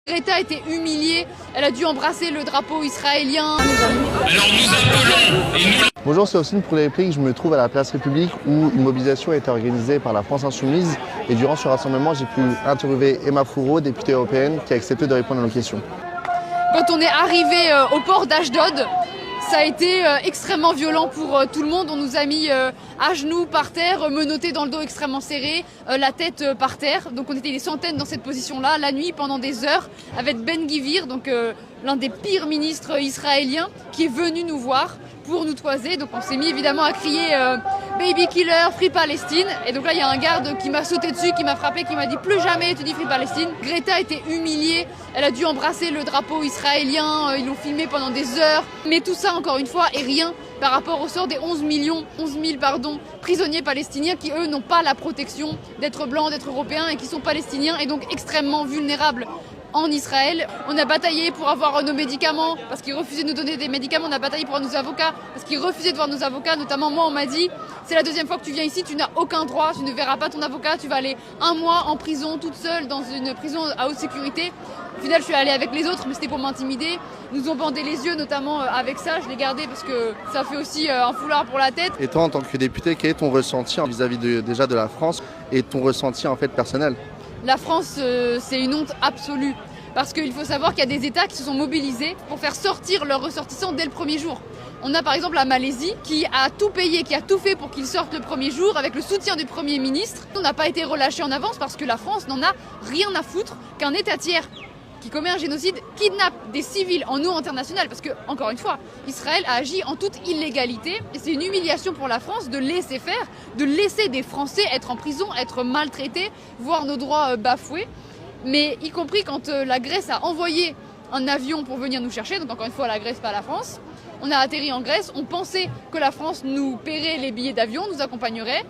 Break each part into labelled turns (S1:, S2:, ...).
S1: Greta a été humiliée, elle a dû embrasser le drapeau israélien.
S2: Alors nous appelons et nous...
S3: Bonjour, c'est Austin pour les répliques. Je me trouve à la place République où une mobilisation a été organisée par la France Insoumise. Et durant ce rassemblement, j'ai pu interviewer Emma Fourreau, députée européenne, qui a accepté de répondre à nos questions.
S1: Quand on est arrivé au port d'Ashdod, ça a été extrêmement violent pour tout le monde. On nous a mis à genoux par terre, menottés dans le dos extrêmement serré, la tête par terre. Donc on était des centaines dans cette position-là, la nuit pendant des heures, avec Ben-Gvir, donc l'un des pires ministres israéliens, qui est venu nous voir pour nous toiser. Donc on s'est mis évidemment à crier Baby Killer, Free Palestine. Et donc là il y a un garde qui m'a sauté dessus, qui m'a frappé, qui m'a dit plus jamais tu dis Free Palestine. Greta a été humiliée, elle a dû embrasser le drapeau israélien, ils l'ont filmé pendant des heures. Mais tout ça encore une fois est rien par rapport au sort des 11 000 prisonniers palestiniens qui eux n'ont pas la protection d'être blancs, d'être européens et qui sont palestiniens et donc extrêmement vulnérables. En Israël, on a bataillé pour avoir nos médicaments parce qu'ils refusaient de nous donner des médicaments. On a bataillé pour nos avocats parce qu'ils refusaient de voir nos avocats. Notamment moi, on m'a dit c'est la deuxième fois que tu viens ici, tu n'as aucun droit, tu ne verras pas ton avocat, tu vas aller 1 mois en prison toute seule dans une prison à haute sécurité. Au final, je suis allée avec les autres, mais c'était pour m'intimider. Ils nous ont bandé les yeux, notamment avec ça. Je l'ai gardé parce que ça fait aussi un foulard pour la tête.
S3: Et toi, en tant que député, quel est ton ressenti vis-à-vis déjà de la France et ton ressenti en fait personnel?
S1: La France, c'est une honte absolue. Parce qu'il faut savoir qu'il y a des États qui se sont mobilisés pour faire sortir leurs ressortissants dès le premier jour. On a par exemple la Malaisie qui a tout payé, qui a tout fait pour qu'ils sortent le premier jour avec le soutien du Premier ministre. On n'a pas été relâché en avance parce que la France n'en a rien à foutre qu'un État tiers qui commet un génocide kidnappe des civils en eau internationale. Parce que, encore une fois, Israël a agi en toute illégalité et c'est une humiliation pour la France de laisser faire, de laisser des Français être en prison, être maltraités, voir nos droits bafoués. Mais y compris quand la Grèce a envoyé un avion pour venir nous chercher, donc encore une fois la Grèce, pas la France, on a atterri en Grèce, on pensait que la France nous paierait les billets d'avion, nous accompagnerait.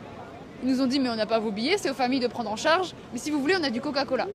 S1: Ils nous ont dit mais on n'a pas vos billets, c'est aux familles de prendre en charge, mais si vous voulez on a du Coca-Cola.